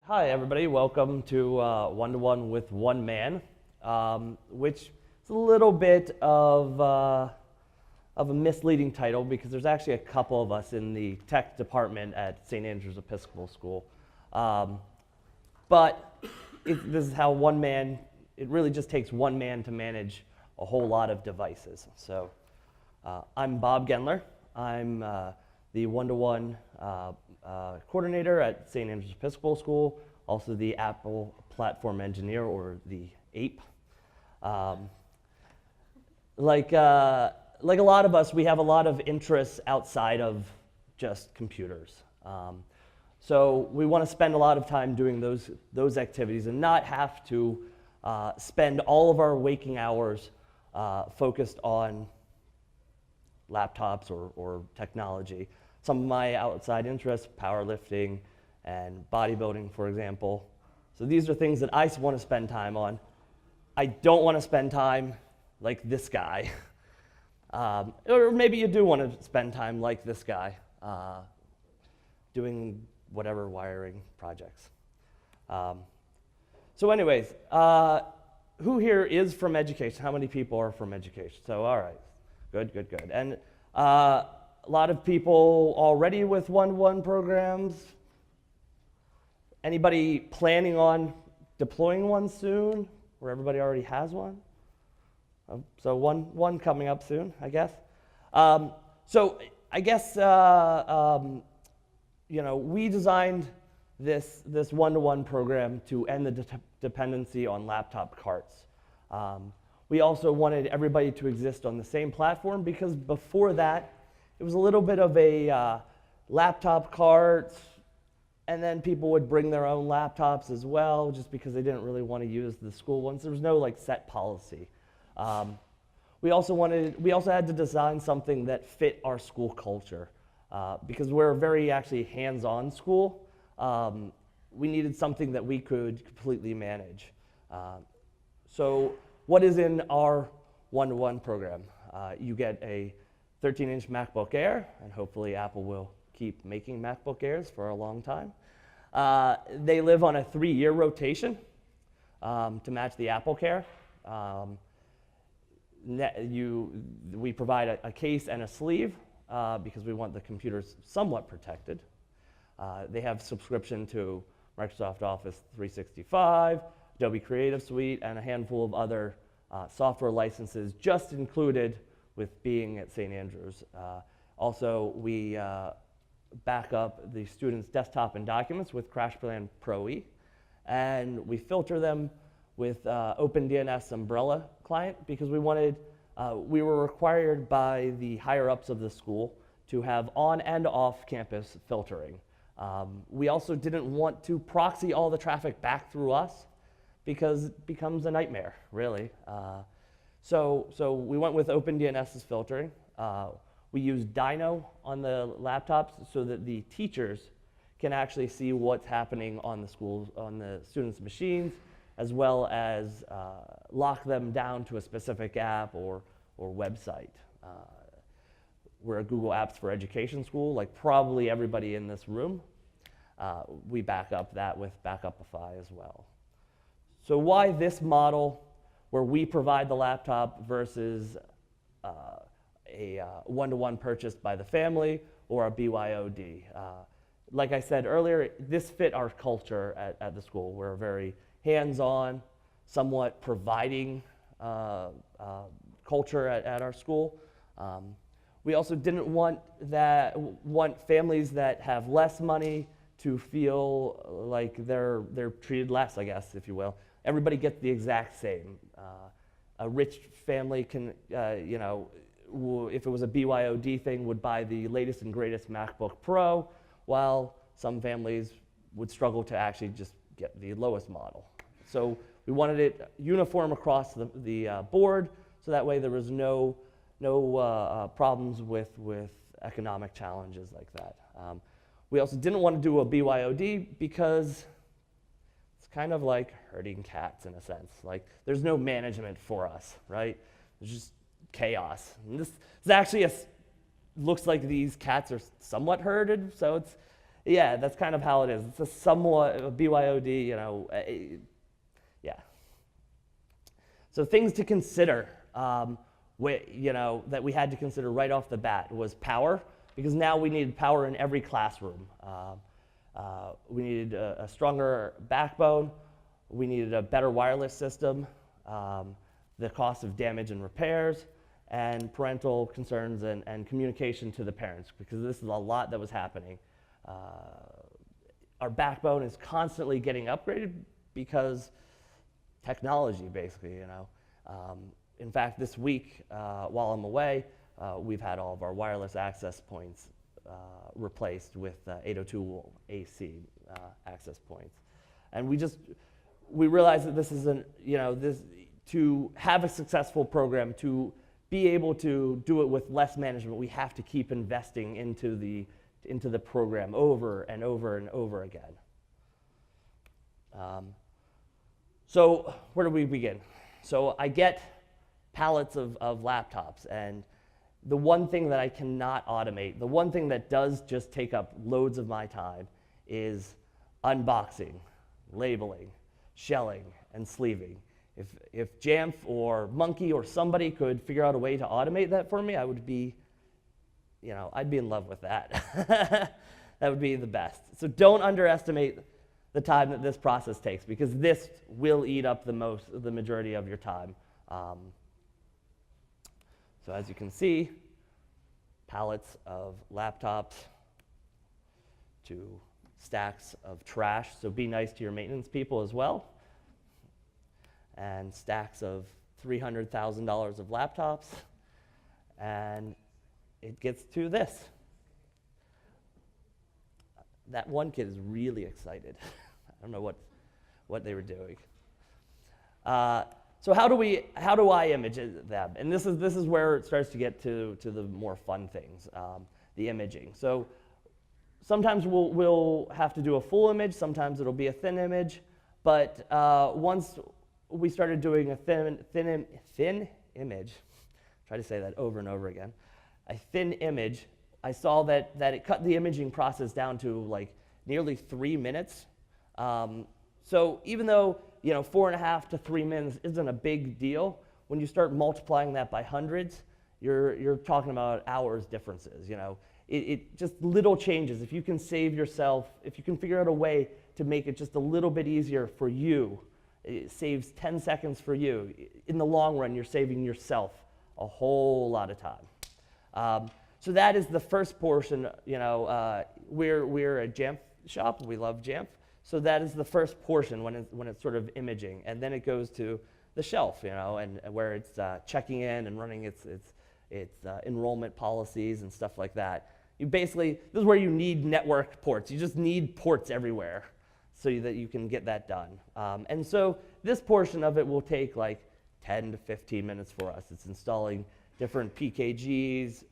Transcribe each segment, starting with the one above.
Hi, everybody. Welcome to One-to-One with One Man, which is a little bit of a misleading title because there's actually a couple of us in the tech department at St. Andrew's Episcopal School. But this is how one man, it really just takes one man to manage a whole lot of devices. So I'm Bob Gendler. I'm the one-to-one coordinator at St. Andrew's Episcopal School, also the Apple Platform Engineer, or the APE. Like a lot of us, we have a lot of interests outside of just computers. So we want to spend a lot of time doing those activities and not have to spend all of our waking hours focused on laptops or technology. Some of my outside interests, powerlifting and bodybuilding, for example. So these are things that I want to spend time on. I don't want to spend time like this guy. Or maybe you do want to spend time like this guy, doing whatever wiring projects. So anyways, who here is from education? How many people are from education? So all right, good. And a lot of people already with one-to-one programs. Anybody planning on deploying one soon, or everybody already has one? So one coming up soon, I guess. So I guess we designed this one-to-one program to end the dependency on laptop carts. We also wanted everybody to exist on the same platform because before that, it was a little bit of a laptop cart, and then people would bring their own laptops as well, just because they didn't really want to use the school ones. There was no set policy. We also had to design something that fit our school culture, because we're a very actually hands-on school. We needed something that we could completely manage. So what is in our one-to-one program? You get a 13-inch MacBook Air, and hopefully Apple will keep making MacBook Airs for a long time. They live on a 3-year rotation to match the Apple Care. We provide a case and a sleeve because we want the computers somewhat protected. They have subscription to Microsoft Office 365, Adobe Creative Suite, and a handful of other software licenses just included with being at St. Andrews. Also, we back up the students' desktop and documents with CrashPlan Pro E, and we filter them with OpenDNS Umbrella client because we were required by the higher-ups of the school to have on and off campus filtering. We also didn't want to proxy all the traffic back through us because it becomes a nightmare, really. So we went with OpenDNS's filtering. We use Dino on the laptops so that the teachers can actually see what's happening on the students' machines, as well as lock them down to a specific app or website. We're a Google Apps for Education school, like probably everybody in this room. We back up that with Backupify as well. So why this model where we provide the laptop versus a one-to-one purchased by the family or a BYOD? Like I said earlier, this fit our culture at the school. We're very hands-on, somewhat providing culture at our school. We also didn't want families that have less money to feel like they're treated less, I guess, if you will. Everybody gets the exact same. A rich family can, if it was a BYOD thing, would buy the latest and greatest MacBook Pro, while some families would struggle to actually just get the lowest model. So we wanted it uniform across the board, so that way there was no problems with economic challenges like that. We also didn't want to do a BYOD because it's kind of like herding cats in a sense. Like there's no management for us, right? There's just chaos. And this is actually looks like these cats are somewhat herded, so Yeah, that's kind of how it is. It's a somewhat a BYOD, yeah. So things to consider, that we had to consider right off the bat was power, because now we needed power in every classroom. We needed a stronger backbone. We needed a better wireless system, the cost of damage and repairs, and parental concerns and communication to the parents, because this is a lot that was happening. Our backbone is constantly getting upgraded because technology, basically, in fact, this week, while I'm away, we've had all of our wireless access points replaced with 802 AC access points. And we realized that this is to have a successful program, to be able to do it with less management, we have to keep investing into the program over and over and over again. So where do we begin? So I get pallets of laptops, and the one thing that I cannot automate, the one thing that does just take up loads of my time is unboxing, labeling, shelling, and sleeving. If Jamf or Monkey or somebody could figure out a way to automate that for me, I would be, I'd be in love with that. That would be the best. So don't underestimate the time that this process takes, because this will eat up the majority of your time. So as you can see, pallets of laptops to stacks of trash. So be nice to your maintenance people as well. And stacks of $300,000 of laptops. And it gets to this. That one kid is really excited. I don't know what they were doing. So how do I image them? And this is where it starts to get to the more fun things, the imaging. So sometimes we'll have to do a full image. Sometimes it'll be a thin image. But once we started doing a thin image, try to say that over and over again, a thin image, I saw that it cut the imaging process down to like nearly 3 minutes. So even though 4.5 to 3 minutes isn't a big deal, when you start multiplying that by hundreds, you're talking about hours differences. It just little changes. If you can save yourself, if you can figure out a way to make it just a little bit easier for you, it saves 10 seconds for you. In the long run, you're saving yourself a whole lot of time. So that is the first portion. We're a Jamf shop. We love Jamf. So that is the first portion when it's sort of imaging, and then it goes to the shelf, and where it's checking in and running its enrollment policies and stuff like that. This is where you need network ports. You just need ports everywhere so that you can get that done. And so this portion of it will take like 10 to 15 minutes for us. It's installing different PKGs,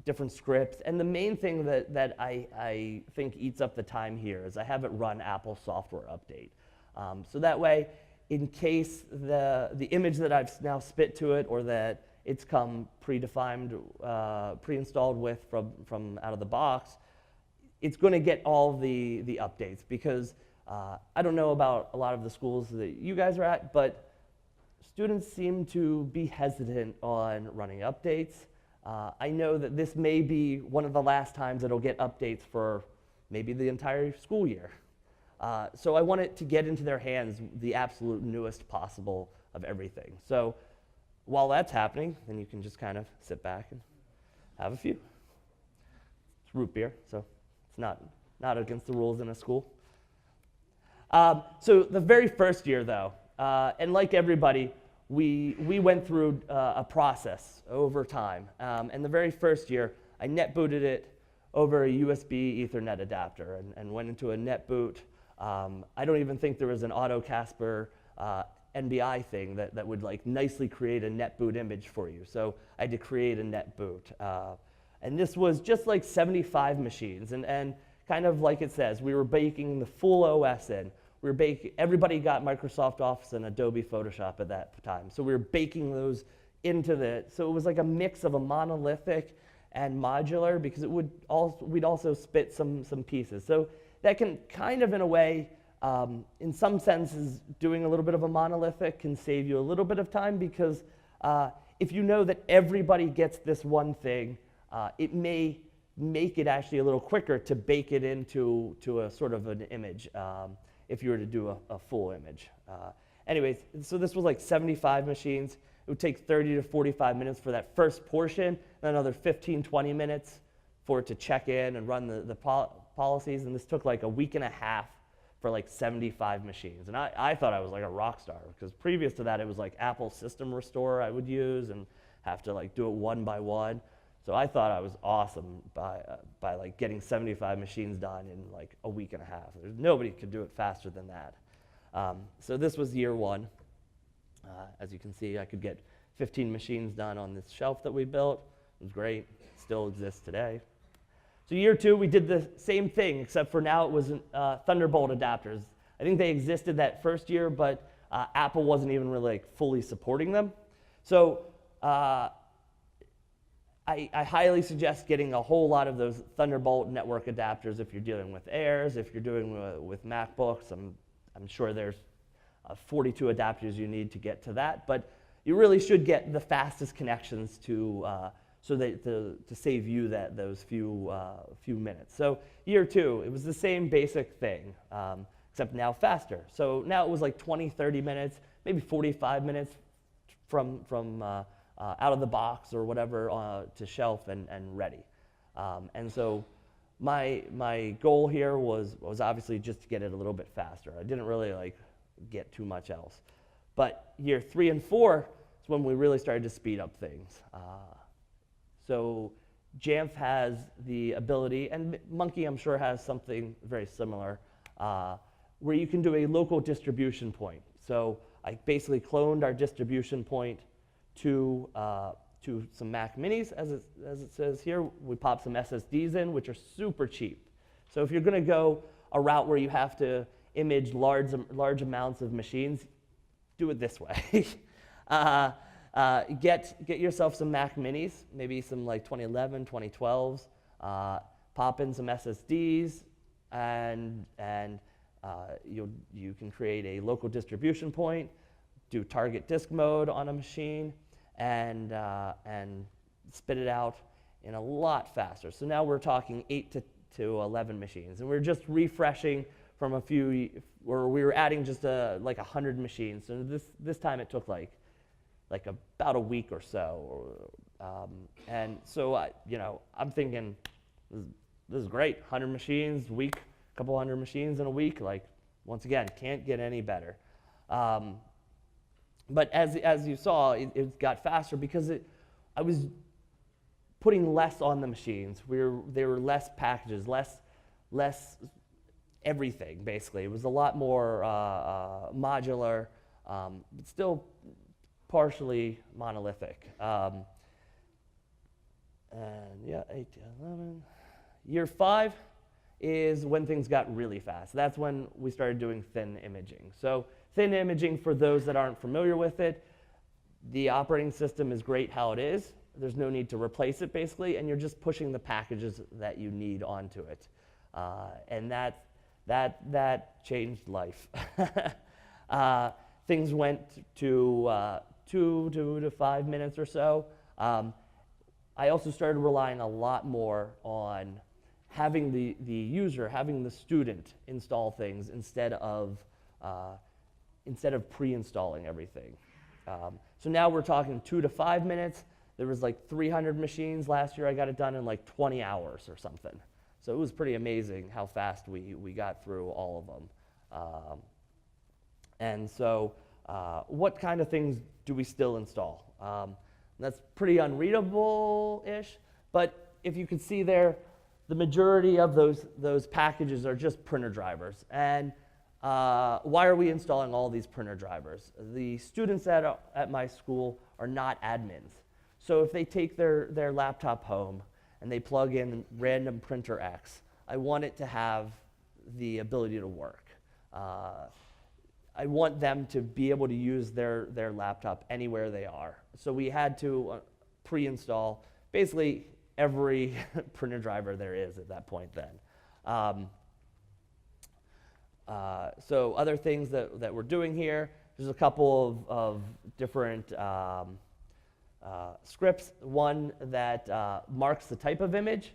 different scripts, and the main thing that I think eats up the time here is I have it run Apple software update. So that way, in case the image that I've now spit to it, or that it's come predefined, pre-installed with from out of the box, it's going to get all the updates, because I don't know about a lot of the schools that you guys are at, but students seem to be hesitant on running updates. I know that this may be one of the last times it'll get updates for maybe the entire school year. So I want it to get into their hands the absolute newest possible of everything. So while that's happening, then you can just kind of sit back and have a few. It's root beer, so it's not against the rules in a school. So the very first year, though, and like everybody, we went through a process over time. And the very first year, I net booted it over a USB Ethernet adapter and went into a net boot. I don't even think there was an AutoCasper NBI thing that would like nicely create a net boot image for you. So I had to create a net boot. And this was just like 75 machines. And kind of like it says, we were baking the full OS in. Everybody got Microsoft Office and Adobe Photoshop at that time. So we were baking those into so it was like a mix of a monolithic and modular because we'd also spit some pieces. So that can kind of, in a way, in some senses, doing a little bit of a monolithic can save you a little bit of time because if you know that everybody gets this one thing, it may make it actually a little quicker to bake it into a sort of an image if you were to do a full image. Anyways, so this was like 75 machines. It would take 30 to 45 minutes for that first portion, and another 15, 20 minutes for it to check in and run the policies, and this took like a week and a half for like 75 machines. And I thought I was like a rock star because previous to that it was like Apple System Restore I would use and have to like do it one by one. So I thought I was awesome by like getting 75 machines done in like a week and a half. Nobody could do it faster than that. So this was year one. As you can see, I could get 15 machines done on this shelf that we built. It was great. It still exists today. So year two, we did the same thing, except for now it was Thunderbolt adapters. I think they existed that first year, but Apple wasn't even really like fully supporting them. So I highly suggest getting a whole lot of those Thunderbolt network adapters if you're dealing with Airs, if you're doing with MacBooks. I'm sure there's 42 adapters you need to get to that, but you really should get the fastest connections to save you those few minutes. So year two, it was the same basic thing, except now faster. So now it was like 20, 30 minutes, maybe 45 minutes from out of the box or whatever to shelf and ready. And so my goal here was obviously just to get it a little bit faster. I didn't really like get too much else. But year 3 and 4 is when we really started to speed up things. So Jamf has the ability, and Monkey I'm sure has something very similar, where you can do a local distribution point. So I basically cloned our distribution point to some Mac Minis, as it says here. We pop some SSDs in, which are super cheap. So if you're going to go a route where you have to image large amounts of machines, do it this way. Get yourself some Mac Minis, maybe some like 2011, 2012s. Pop in some SSDs, and you can create a local distribution point, do target disk mode on a machine, and spit it out in a lot faster. So now we're talking 8 to 11 machines, and we're just refreshing from a few, where we were adding just like 100 machines. So this time it took like about a week or so, and so I'm thinking this is great. 100 machines a week, a couple hundred machines in a week. Like once again, can't get any better. But as you saw, it got faster because I was putting less on the machines. There were less packages, less everything, basically. It was a lot more modular, but still partially monolithic. And yeah, 8 to 11. Year 5 is when things got really fast. That's when we started doing thin imaging. So thin imaging, for those that aren't familiar with it, the operating system is great how it is. There's no need to replace it, basically, and you're just pushing the packages that you need onto it. And that changed life. Things went to 2 to 5 minutes or so. I also started relying a lot more on having the user, having the student install things instead of pre-installing everything. So now we're talking 2 to 5 minutes. There was like 300 machines last year. I got it done in like 20 hours or something. So it was pretty amazing how fast we got through all of them. And so what kind of things do we still install? That's pretty unreadable-ish, but if you can see there, the majority of those packages are just printer drivers. And why are we installing all these printer drivers? The students at my school are not admins. So if they take their laptop home and they plug in random printer X, I want it to have the ability to work. I want them to be able to use their laptop anywhere they are. So we had to pre-install basically every printer driver there is at that point then. So other things that we're doing here, there's a couple of different scripts. One that marks the type of image.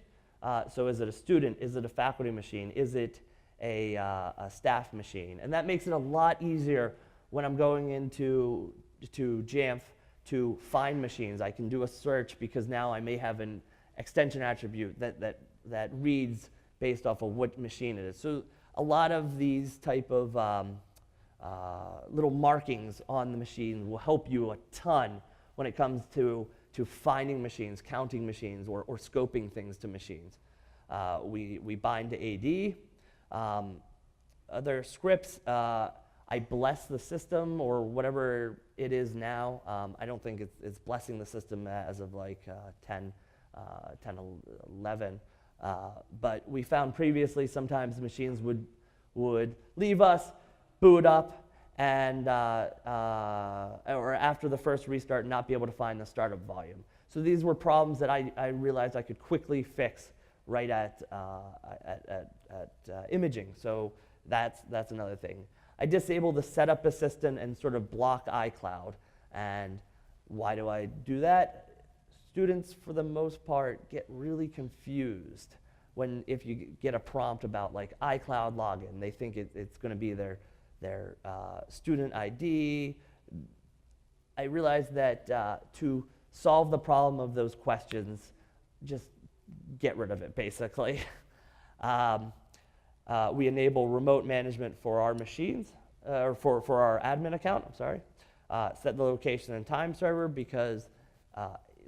So is it a student? Is it a faculty machine? Is it a staff machine? And that makes it a lot easier when I'm going into Jamf to find machines. I can do a search because now I may have an extension attribute that reads based off of what machine it is. So a lot of these type of little markings on the machine will help you a ton when it comes to finding machines, counting machines, or scoping things to machines. We bind to AD. Other scripts, I bless the system or whatever it is now. I don't think it's blessing the system as of like 10, 11. But we found previously sometimes machines would leave us, boot up, and or after the first restart not be able to find the startup volume. So these were problems that I realized I could quickly fix right at imaging. So that's another thing. I disabled the setup assistant and sort of block iCloud. And why do I do that? Students, for the most part, get really confused if you get a prompt about like iCloud login. They think it's going to be their student ID. I realized that to solve the problem of those questions, just get rid of it, basically. We enable remote management for our machines, or for our admin account, I'm sorry. Set the location and time server because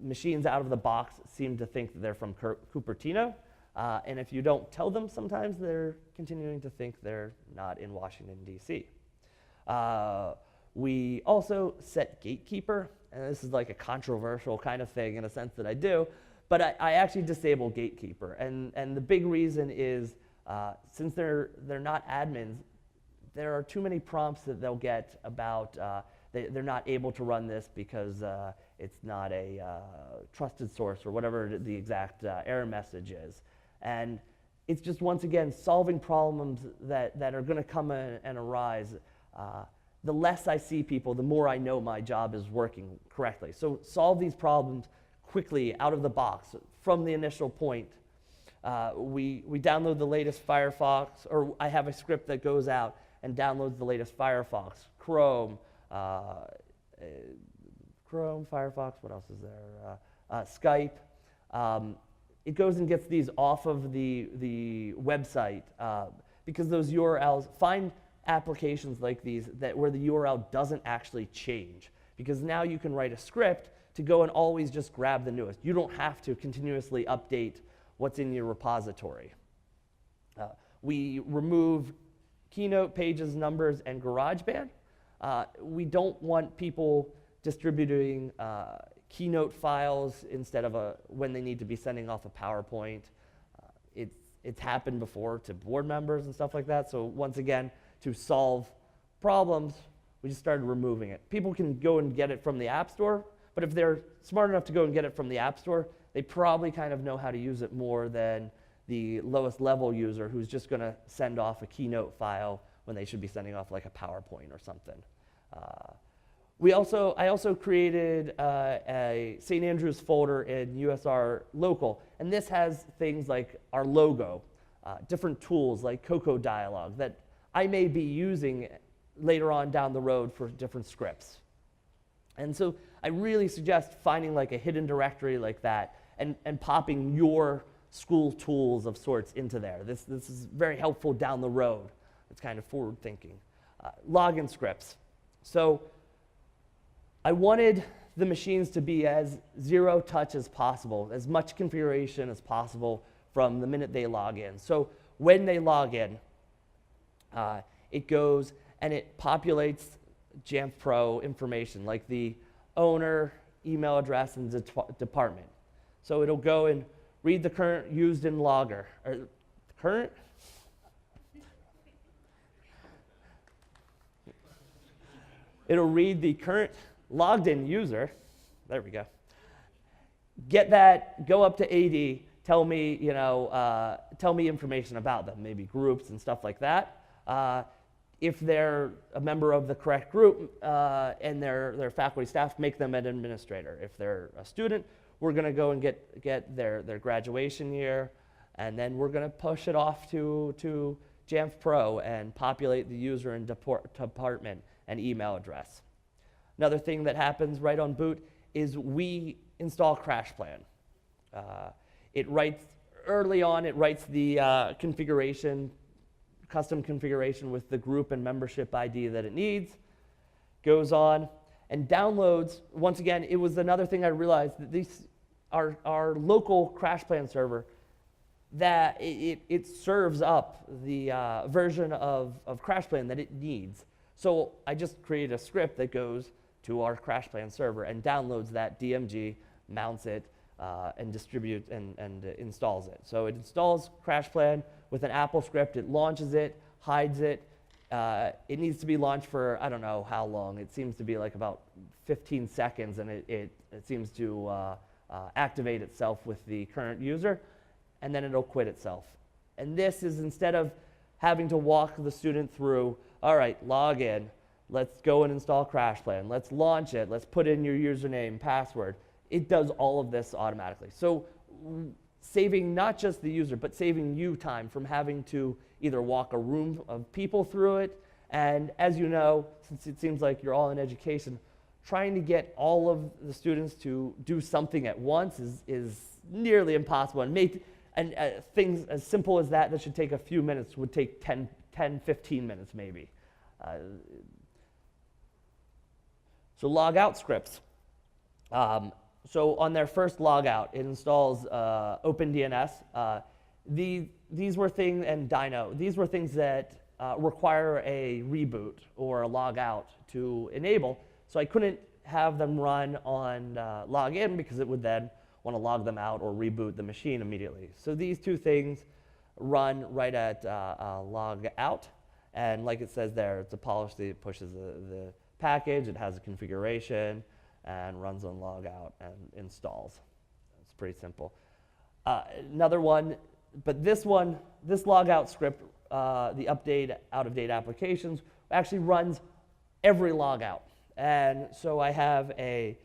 machines out of the box seem to think that they're from Cupertino. And if you don't tell them, sometimes they're continuing to think they're not in Washington, D.C. We also set gatekeeper, and this is like a controversial kind of thing in a sense that I do, but I actually disable gatekeeper. And the big reason is since they're not admins, there are too many prompts that they'll get about they're not able to run this because it's not a trusted source or whatever the exact error message is. And it's just, once again, solving problems that are going to come and arise. The less I see people, the more I know my job is working correctly. So solve these problems quickly out of the box from the initial point. We download the latest Firefox, or I have a script that goes out and downloads the latest Firefox, Chrome, Firefox, what else is there? Skype. It goes and gets these off of the website because those URLs, find applications like these where the URL doesn't actually change, because now you can write a script to go and always just grab the newest. You don't have to continuously update what's in your repository. We remove Keynote, Pages, Numbers, and GarageBand. We don't want people distributing Keynote files instead of when they need to be sending off a PowerPoint. It's happened before to board members and stuff like that. So once again, to solve problems, we just started removing it. People can go and get it from the App Store, but if they're smart enough to go and get it from the App Store, they probably kind of know how to use it more than the lowest level user who's just going to send off a Keynote file when they should be sending off like a PowerPoint or something. I also created a St. Andrews folder in USR Local, and this has things like our logo, different tools like Cocoa Dialog that I may be using later on down the road for different scripts. And so I really suggest finding like a hidden directory like that and popping your school tools of sorts into there. This is very helpful down the road. It's kind of forward thinking. Login scripts. So I wanted the machines to be as zero touch as possible, as much configuration as possible from the minute they log in. So when they log in, it goes and it populates Jamf Pro information like the owner, email address, and department. So it'll go and read the current used in logger. Or current? It'll read the current logged in user. There we go. get that, go up to AD, tell me, tell me information about them, maybe groups and stuff like that. If they're a member of the correct group and their faculty staff, make them an administrator. If they're a student, we're going to go and get their graduation year, and then we're going to push it off to Jamf Pro and populate the user and department and email address. Another thing that happens right on boot is we install CrashPlan. It writes early on. It writes the configuration, custom configuration with the group and membership ID that it needs. Goes on and downloads. Once again, it was another thing I realized that our local CrashPlan server, that it serves up the version of CrashPlan that it needs. So I just created a script that goes to our CrashPlan server and downloads that DMG, mounts it, and distributes and installs it. So it installs CrashPlan with an Apple script. It launches it, hides it. It needs to be launched for I don't know how long. It seems to be like about 15 seconds, and it seems to activate itself with the current user, and then it'll quit itself. And this is instead of having to walk the student through, all right, log in, let's go and install CrashPlan, let's launch it, let's put in your username, password. It does all of this automatically. So saving not just the user, but saving you time from having to either walk a room of people through it. And as you know, since it seems like you're all in education, trying to get all of the students to do something at once is nearly impossible. And things as simple as that should take a few minutes would take 10, 15 minutes maybe. So log out scripts. So on their first logout, it installs OpenDNS. These were things, and Dino, these were things that require a reboot or a logout to enable. So I couldn't have them run on login because it would then want to log them out or reboot the machine immediately. So these two things run right at log out. And like it says there, it's a policy. It pushes the package. It has a configuration and runs on logout and installs. It's pretty simple. Another one, but this logout script, the update out-of-date applications, actually runs every logout. And so I have a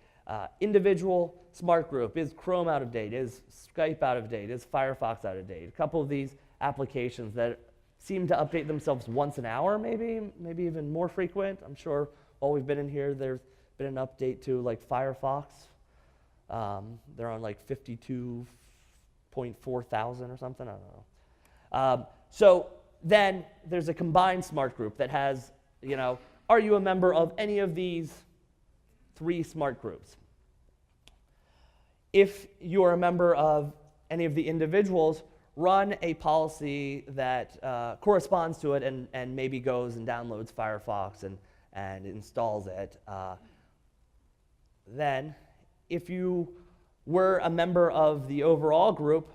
individual smart group. Is Chrome out of date? Is Skype out of date? Is Firefox out of date? A couple of these applications that seem to update themselves once an hour, maybe even more frequent. I'm sure while we've been in here, there's been an update to like Firefox. They're on like 52.4 thousand or something, I don't know. So then there's a combined smart group that has, are you a member of any of these 3 smart groups? If you're a member of any of the individuals, run a policy that corresponds to it and maybe goes and downloads Firefox and installs it. Then, if you were a member of the overall group,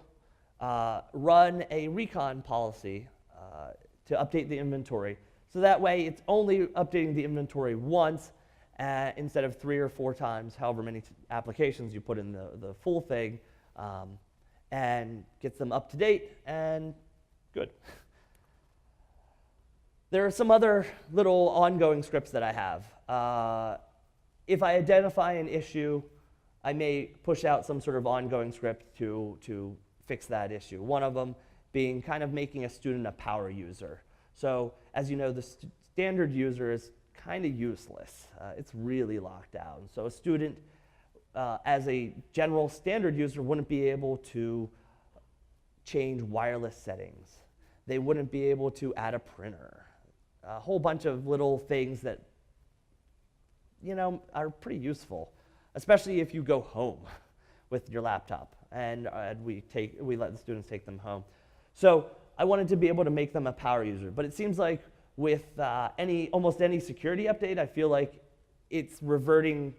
run a recon policy to update the inventory. So that way, it's only updating the inventory once instead of 3 or 4 times, however many applications you put in the full thing, and gets them up to date and good. There are some other little ongoing scripts that I have. If I identify an issue, I may push out some sort of ongoing script to fix that issue. One of them being kind of making a student a power user. So as you know, the standard user is kind of useless. It's really locked down. So a student, as a general standard user, wouldn't be able to change wireless settings. They wouldn't be able to add a printer. A whole bunch of little things that are pretty useful, especially if you go home with your laptop and we let the students take them home. So I wanted to be able to make them a power user, but it seems like with almost any security update, I feel like it's reverting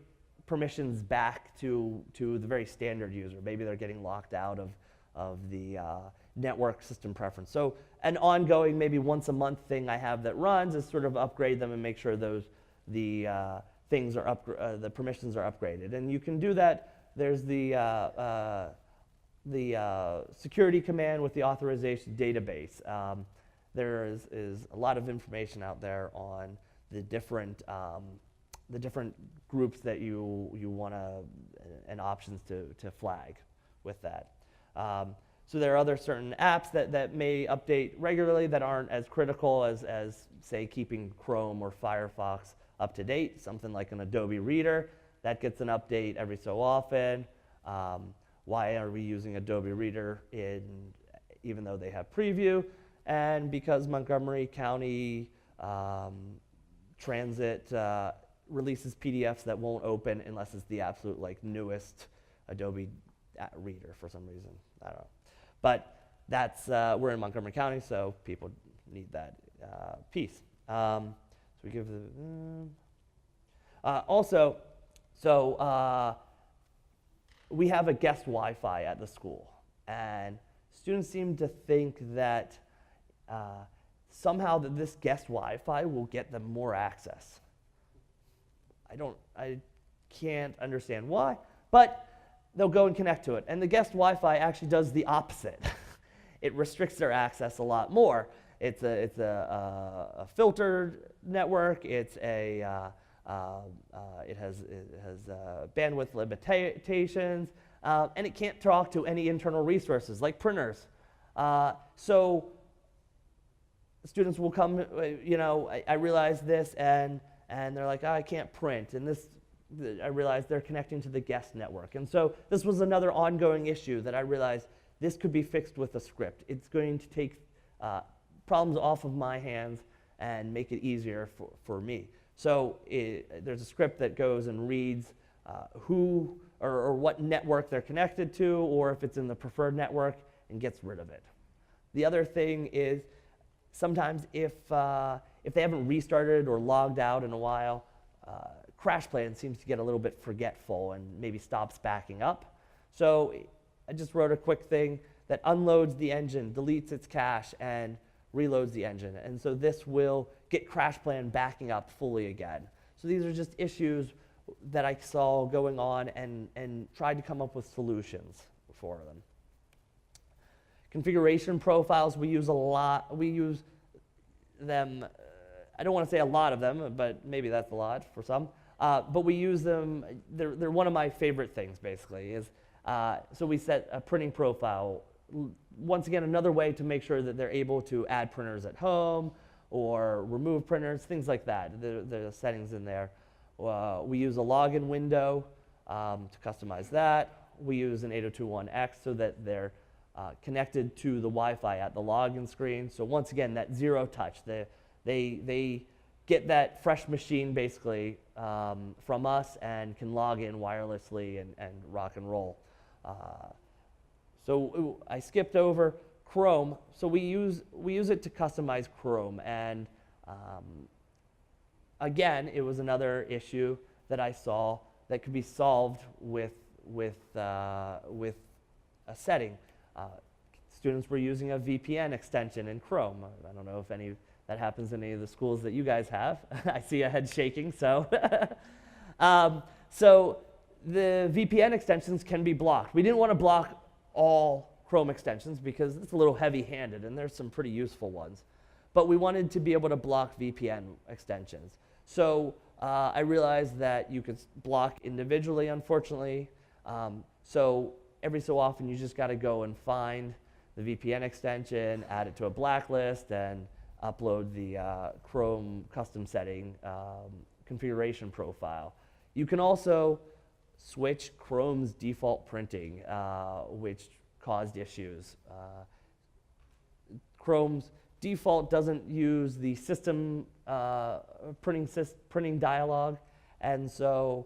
permissions back to the very standard user. Maybe they're getting locked out of the network system preference. So an ongoing, maybe once a month thing I have that runs is sort of upgrade them and make sure the permissions are upgraded. And you can do that there's the security command with the authorization database. There is a lot of information out there on the different groups that you want to, and options to flag with that. So there are other certain apps that may update regularly that aren't as critical as say, keeping Chrome or Firefox up to date. Something like an Adobe Reader, that gets an update every so often. Why are we using Adobe Reader even though they have preview? And because Montgomery County Transit releases PDFs that won't open unless it's the absolute newest Adobe Reader for some reason. I don't know. But that's, we're in Montgomery County, so people need that piece. So we give the, we have a guest Wi-Fi at the school, and students seem to think that somehow that this guest Wi-Fi will get them more access. I can't understand why, but they'll go and connect to it. And the guest Wi-Fi actually does the opposite. It restricts their access a lot more. It's a filtered network. It has bandwidth limitations, and it can't talk to any internal resources like printers. So students will come, I realize this, and they're like, oh, I can't print, and I realized they're connecting to the guest network. And so this was another ongoing issue that I realized this could be fixed with a script. It's going to take problems off of my hands and make it easier for me. So there's a script that goes and reads who or what network they're connected to, or if it's in the preferred network, and gets rid of it. The other thing is sometimes if they haven't restarted or logged out in a while, CrashPlan seems to get a little bit forgetful and maybe stops backing up. So I just wrote a quick thing that unloads the engine, deletes its cache, and reloads the engine. And so this will get CrashPlan backing up fully again. So these are just issues that I saw going on and tried to come up with solutions for them. Configuration profiles, we use a lot. We use them, I don't want to say a lot of them, but maybe that's a lot for some. But we use them, they're one of my favorite things basically, is so we set a printing profile. Once again, another way to make sure that they're able to add printers at home or remove printers, things like that. There's settings in there. We use a login window to customize that. We use an 8021X so that they're connected to the Wi-Fi at the login screen. So once again, that zero touch. They get that fresh machine basically from us and can log in wirelessly and rock and roll. So I skipped over Chrome. So we use it to customize Chrome, and again, it was another issue that I saw that could be solved with a setting. Students were using a VPN extension in Chrome. I don't know if that happens in any of the schools that you guys have. I see a head shaking, so. So the VPN extensions can be blocked. We didn't want to block all Chrome extensions because it's a little heavy-handed, and there's some pretty useful ones. But we wanted to be able to block VPN extensions. So I realized that you could block individually, unfortunately. So every so often, you just got to go and find the VPN extension, add it to a blacklist, and upload the Chrome custom setting configuration profile. You can also switch Chrome's default printing, which caused issues. Chrome's default doesn't use the system printing dialog, and so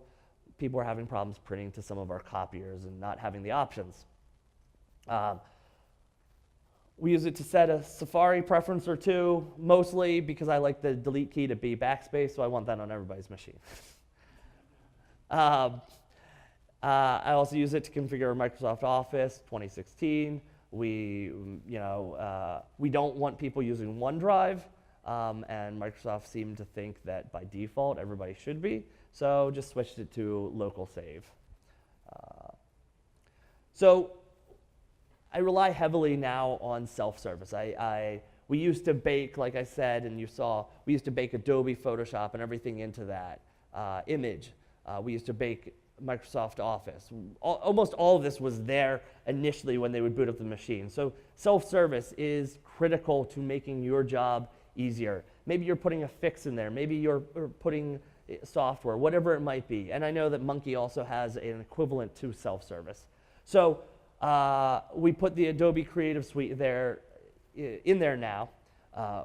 people are having problems printing to some of our copiers and not having the options. We use it to set a Safari preference or two, mostly because I like the delete key to be backspace, so I want that on everybody's machine. I also use it to configure Microsoft Office 2016. We don't want people using OneDrive, and Microsoft seemed to think that by default everybody should be, so just switched it to local save. So I rely heavily now on self-service. We used to bake, like I said, and you saw, we used to bake Adobe Photoshop and everything into that image. We used to bake Microsoft Office. Almost all of this was there initially when they would boot up the machine. So self-service is critical to making your job easier. Maybe you're putting a fix in there. Maybe you're putting software, whatever it might be. And I know that Monkey also has an equivalent to self-service. So we put the Adobe Creative Suite there, in there now.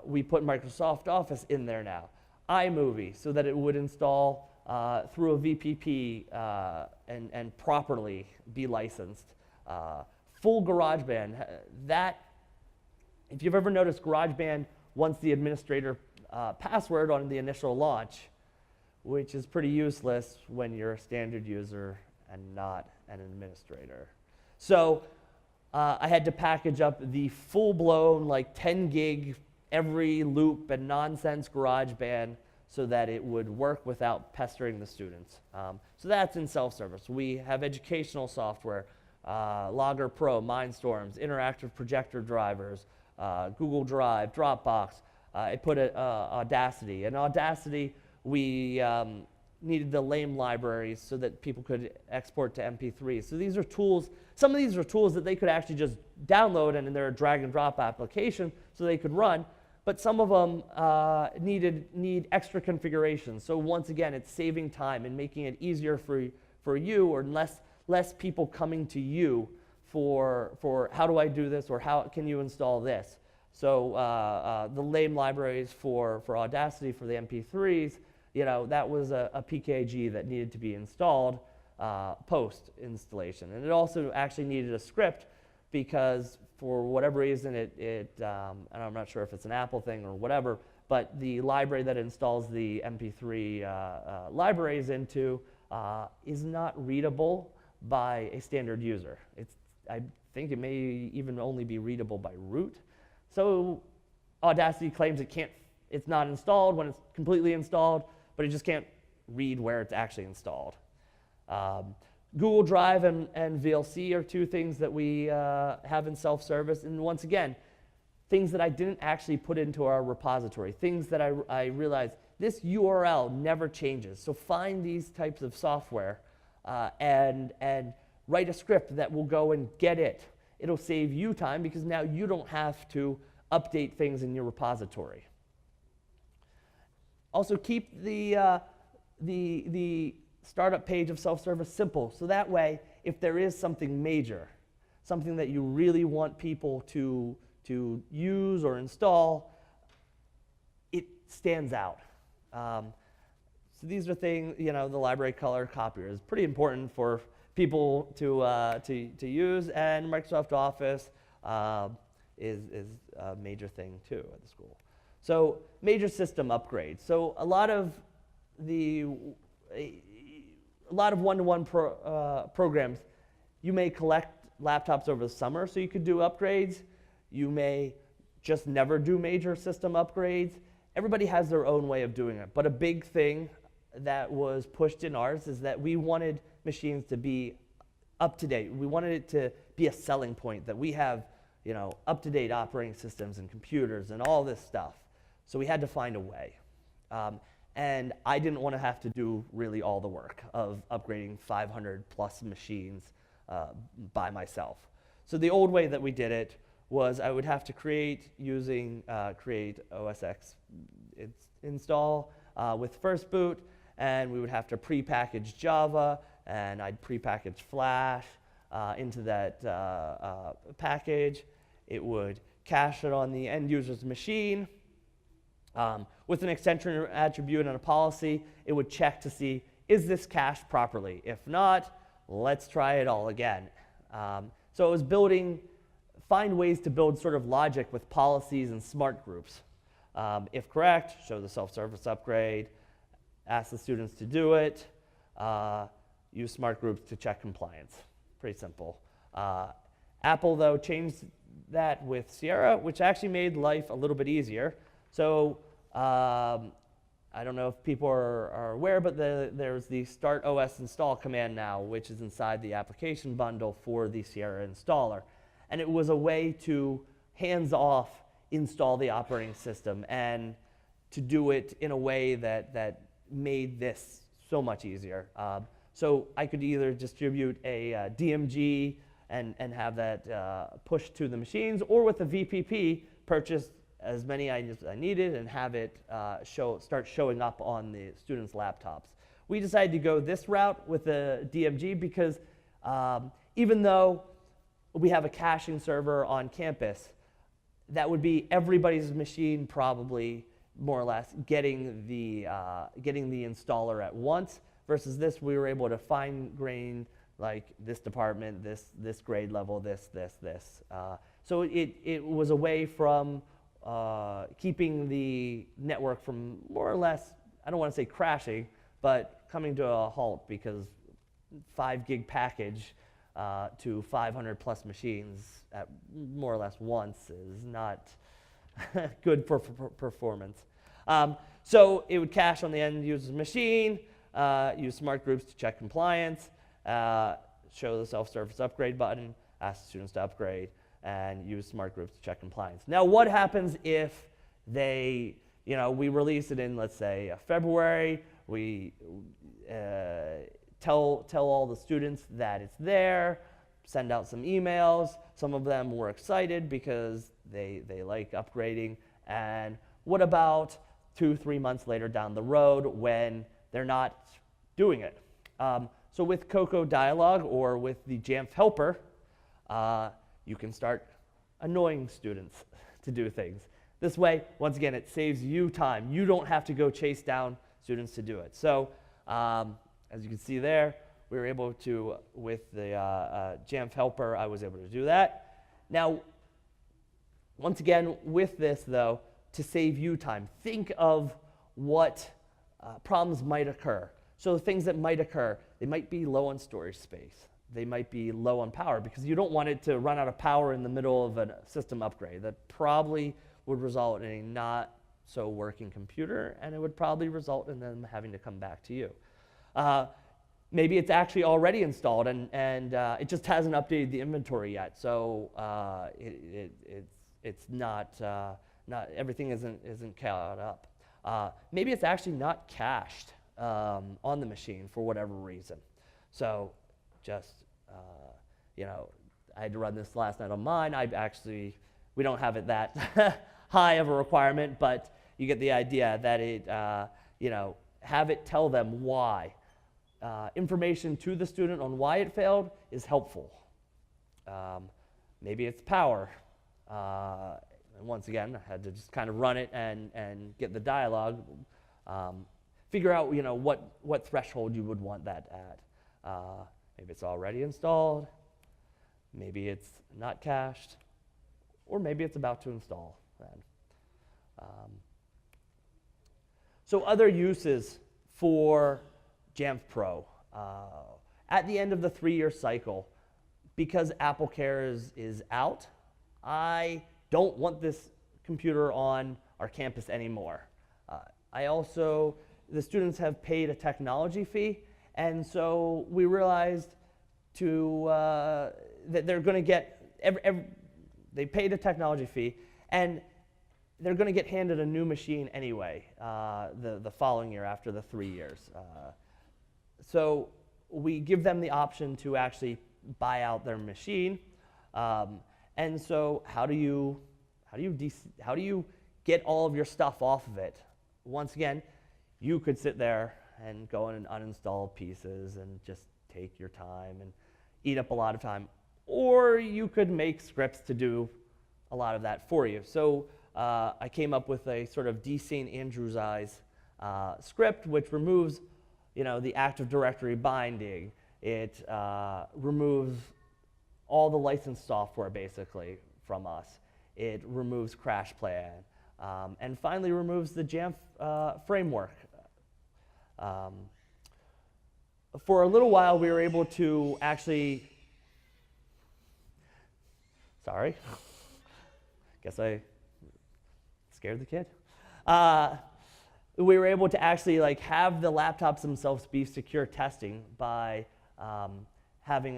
We put Microsoft Office in there now. iMovie, so that it would install through a VPP and properly be licensed. Full GarageBand. That, if you've ever noticed, GarageBand wants the administrator password on the initial launch, which is pretty useless when you're a standard user and not an administrator. So I had to package up the full-blown, like 10 gig every loop and nonsense GarageBand so that it would work without pestering the students. So that's in self-service. We have educational software, Logger Pro, Mindstorms, interactive projector drivers, Google Drive, Dropbox. I put Audacity. In Audacity, we needed the lame libraries so that people could export to MP3. So these are tools, some of these are tools that they could actually just download and in their drag and drop application so they could run, but some of them need extra configurations. So once again, it's saving time and making it easier for you, or less people coming to you for how do I do this, or how can you install this. So the lame libraries for Audacity for the MP3s, you know, that was a PKG that needed to be installed post-installation. And it also actually needed a script because for whatever reason, and I'm not sure if it's an Apple thing or whatever, but the library that installs the MP3 libraries into is not readable by a standard user. I think it may even only be readable by root. So Audacity claims it's not installed when it's completely installed, but it just can't read where it's actually installed. Google Drive and VLC are two things that we have in self-service. And once again, things that I didn't actually put into our repository, things that I realized this URL never changes. So find these types of software and write a script that will go and get it. It'll save you time because now you don't have to update things in your repository. Also keep the startup page of self-service simple. So that way, if there is something major, something that you really want people to use or install, it stands out. So these are things, you know, the library color copier is pretty important for people to use, and Microsoft Office is a major thing too at the school. So major system upgrades. So a lot of one-to-one programs, you may collect laptops over the summer so you could do upgrades. You may just never do major system upgrades. Everybody has their own way of doing it. But a big thing that was pushed in ours is that we wanted machines to be up to date. We wanted it to be a selling point that we have, you know, up-to-date operating systems and computers and all this stuff. So we had to find a way. And I didn't want to have to do really all the work of upgrading 500 plus machines by myself. So the old way that we did it was I would have to create using create OSX install with first boot, and we would have to pre-package Java, and I'd pre-package Flash into that package. It would cache it on the end user's machine. With an extension attribute and a policy, it would check to see, is this cached properly? If not, let's try it all again. So it was find ways to build sort of logic with policies and smart groups. If correct, show the self-service upgrade, ask the students to do it, use smart groups to check compliance. Pretty simple. Apple, though, changed that with Sierra, which actually made life a little bit easier. So I I don't know if people are aware, but there's the Start OS install command now, which is inside the application bundle for the Sierra installer. And it was a way to hands-off install the operating system and to do it in a way that made this so much easier. So I could either distribute a DMG and have that pushed to the machines, or with a VPP, purchase as many as I needed and have it start showing up on the students' laptops. We decided to go this route with the DMG because even though we have a caching server on campus, that would be everybody's machine probably more or less getting the installer at once, versus this we were able to fine grain like this department, this grade level, this. So it was a way from keeping the network from more or less, I don't want to say crashing, but coming to a halt, because 5 gig package to 500 plus machines at more or less once is not good for performance. So it would cache on the end user's machine, use smart groups to check compliance, show the self-service upgrade button, ask the students to upgrade, and use smart groups to check compliance. Now, what happens if we release it in, let's say, February, we tell all the students that it's there, send out some emails. Some of them were excited because they like upgrading. And what about 2-3 months later down the road when they're not doing it? So with Cocoa Dialog or with the Jamf helper, you can start annoying students to do things. This way, once again, it saves you time. You don't have to go chase down students to do it. So as you can see there, we were able to, with the Jamf helper, I was able to do that. Now, once again, with this though, to save you time, think of what problems might occur. So the things that might occur, they might be low on storage space. They might be low on power, because you don't want it to run out of power in the middle of a system upgrade. That probably would result in a not so working computer, and it would probably result in them having to come back to you. Maybe it's actually already installed and it just hasn't updated the inventory yet. So it's not everything isn't caught up. Maybe it's actually not cached on the machine for whatever reason. So just I had to run this last night on mine. We don't have it that high of a requirement, but you get the idea that it have it tell them why. Information to the student on why it failed is helpful. Maybe it's power. And once again, I had to just kind of run it and get the dialogue. Figure out what threshold you would want that at. Maybe it's already installed. Maybe it's not cached. Or maybe it's about to install then. So other uses for Jamf Pro. At the end of the 3-year cycle, because AppleCare is out, I don't want this computer on our campus anymore. The students have paid a technology fee, and so we realized that they're going to get, they paid a technology fee, and they're going to get handed a new machine anyway the following year after the 3 years. So we give them the option to actually buy out their machine. And so how do you get all of your stuff off of it? Once again, you could sit there and go in and uninstall pieces and just take your time and eat up a lot of time. Or you could make scripts to do a lot of that for you. So I came up with a sort of D. St. Andrew's Eyes script, which removes the Active Directory binding. It removes all the licensed software basically from us. It removes Crash Plan, and finally removes the Jamf framework. For a little while, we were able to actually, sorry, guess I scared the kid. we were able to actually like have the laptops themselves be secure testing by having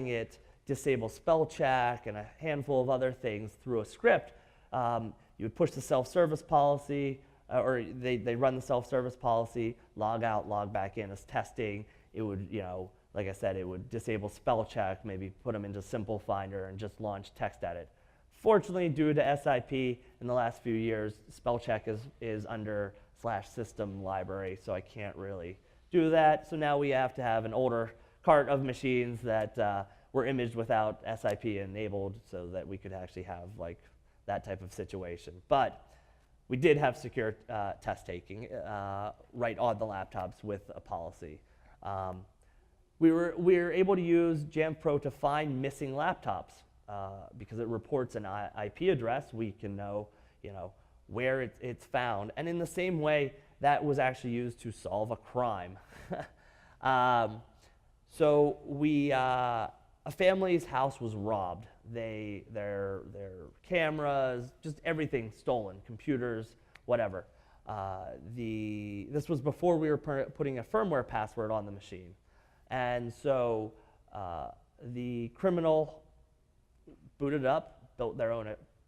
it disable spell check and a handful of other things through a script. You would push the self-service policy, or they run the self-service policy, log out, log back in as testing. It would, like I said, it would disable spell check, maybe put them into Simple Finder and just launch text edit. Fortunately, due to SIP in the last few years, spell check is under /system library, so I can't really do that. So now we have to have an older cart of machines that were imaged without SIP enabled so that we could actually have like that type of situation. But we did have secure test taking right on the laptops with a policy. We were able to use Jamf Pro to find missing laptops because it reports an IP address. We can know, where it's found. And in the same way, that was actually used to solve a crime. So a family's house was robbed. Their cameras, just everything stolen, computers, whatever. This was before we were putting a firmware password on the machine. And so the criminal booted up,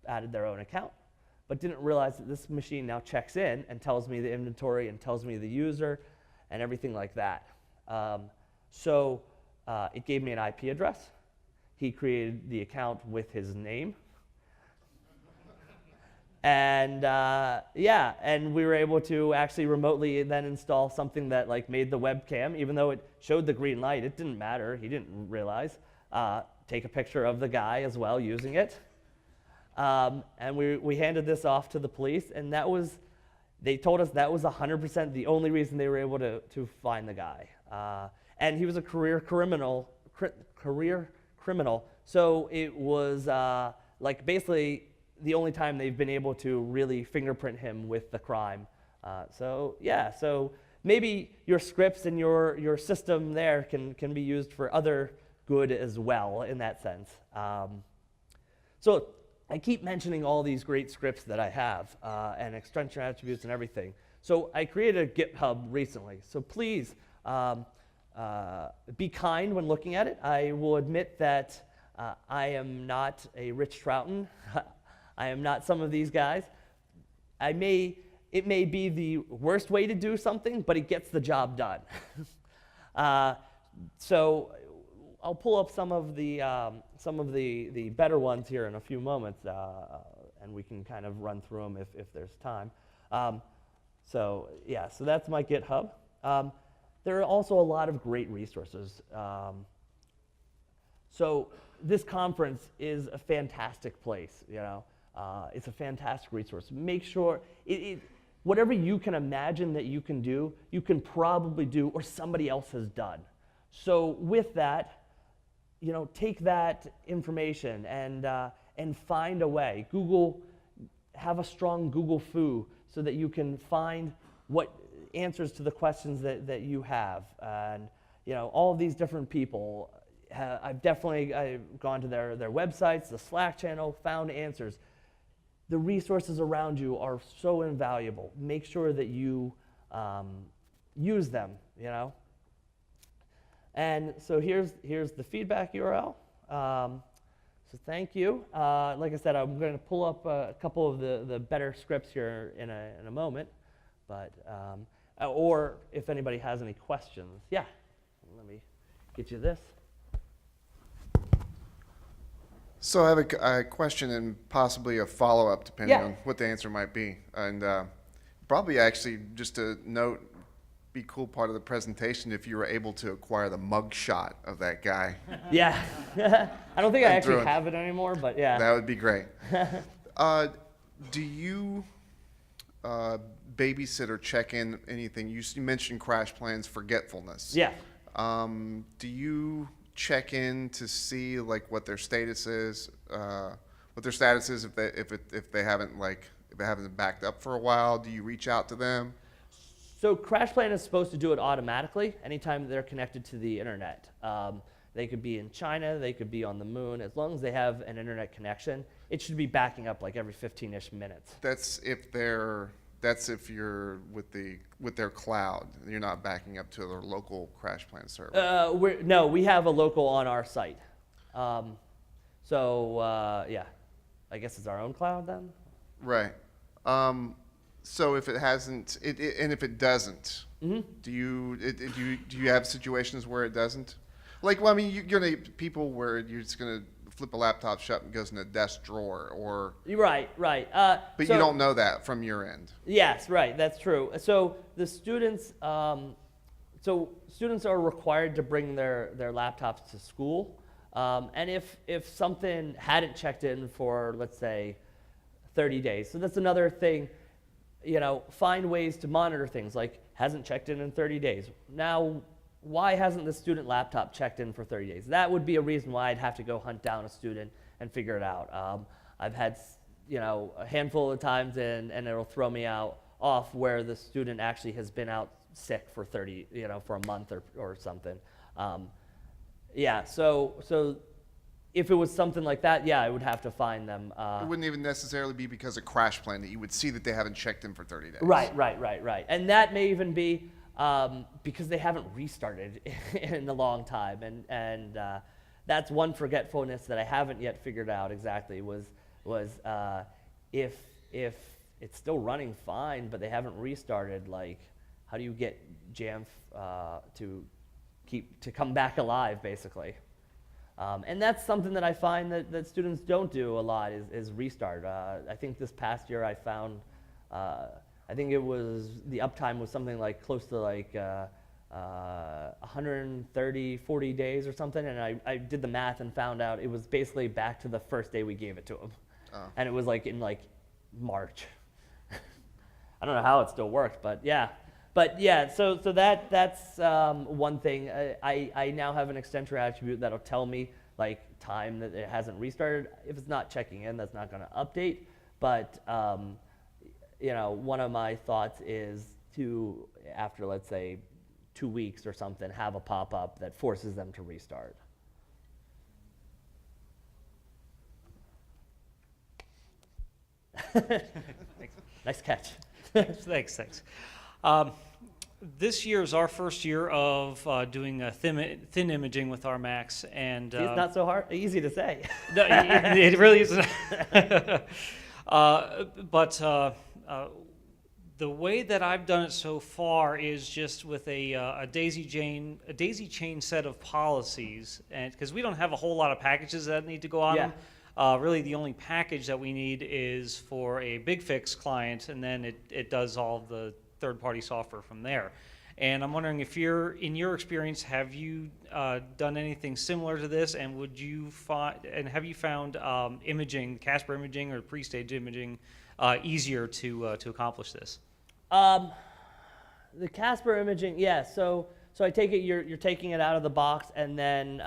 added their own account, but didn't realize that this machine now checks in and tells me the inventory and tells me the user and everything like that. So it gave me an IP address. He created the account with his name. And and we were able to actually remotely then install something that like made the webcam, even though it showed the green light, it didn't matter, he didn't realize. Take a picture of the guy as well using it. And we handed this off to the police, and they told us that was 100% the only reason they were able to find the guy. And he was a career criminal, so it was like basically the only time they've been able to really fingerprint him with the crime. So maybe your scripts and your system there can be used for other good as well in that sense. So I keep mentioning all these great scripts that I have and extension attributes and everything. So I created a GitHub recently. So please be kind when looking at it. I will admit that I am not a Rich Troughton. I am not some of these guys. It may be the worst way to do something, but it gets the job done. So I'll pull up some of the better ones here in a few moments, and we can kind of run through them if there's time. So that's my GitHub. There are also a lot of great resources. So this conference is a fantastic place. It's a fantastic resource. Make sure whatever you can imagine that you can do, you can probably do, or somebody else has done. So with that, take that information and find a way. Have a strong Google foo so that you can find what answers to the questions that you have. And all of these different people, I've gone to their websites, the Slack channel, found answers. The resources around you are so invaluable. Make sure that you use them, And so here's the feedback URL. So thank you. Like I said, I'm going to pull up a couple of the better scripts here in a moment. But or if anybody has any questions, let me get you this. So I have a question and possibly a follow-up, depending on what the answer might be. And probably actually, just a note, be cool part of the presentation if you were able to acquire the mug shot of that guy. Yeah. I don't think I actually have it anymore, but yeah. That would be great. Do you babysit or check in anything? You mentioned crash plans forgetfulness. Yeah. Do you check in to see like what their status is, if they haven't backed up for a while? Do you reach out to them? So CrashPlan is supposed to do it automatically anytime they're connected to the internet. They could be in China, they could be on the moon. As long as they have an internet connection, it should be backing up like every 15-ish minutes. That's if they're That's if you're with their cloud. You're not backing up to their local CrashPlan server. No, we have a local on our site. Yeah, I guess it's our own cloud then. Right. So if it hasn't, and if it doesn't, do you have situations where it doesn't? Like, well, I mean, you're gonna people where you're just gonna flip a laptop shut and it goes in a desk drawer, or Right. but you don't know that from your end. Yes, right. That's true. So the students, students are required to bring their laptops to school, and if something hadn't checked in for, let's say, 30 days, so that's another thing. Find ways to monitor things, like hasn't checked in 30 days. Now, why hasn't the student laptop checked in for 30 days? That would be a reason why I'd have to go hunt down a student and figure it out. I've had, a handful of times and it'll throw me off where the student actually has been out sick for for a month or something. So if it was something like that, yeah, I would have to find them. It wouldn't even necessarily be because of CrashPlan that you would see that they haven't checked in for 30 days. Right. And that may even be because they haven't restarted in a long time. And that's one forgetfulness that I haven't yet figured out exactly was if it's still running fine, but they haven't restarted, like, how do you get Jamf to come back alive, basically? And that's something that I find that students don't do a lot is restart. I think this past year I found, I think it was, the uptime was something like close to like 130, 40 days or something. And I did the math and found out it was basically back to the first day we gave it to them. Oh. And it was like in like March. I don't know how it still worked, but yeah. So that's one thing. I now have an extension attribute that'll tell me like time that it hasn't restarted. If it's not checking in, that's not going to update. But one of my thoughts is to, after let's say 2 weeks or something, have a pop-up that forces them to restart. Nice catch. Thanks. This year is our first year of doing thin imaging with our Macs, and it's not so easy to say. No, it really isn't. But the way that I've done it so far is just with a daisy chain set of policies, and because we don't have a whole lot of packages that need to go on them. Really, the only package that we need is for a BigFix client, and then it does all the third-party software from there. And I'm wondering if in your experience, have you done anything similar to this, and have you found imaging, Casper imaging or pre-stage imaging, easier to accomplish this? The Casper imaging, yeah. So I take it you're taking it out of the box, and then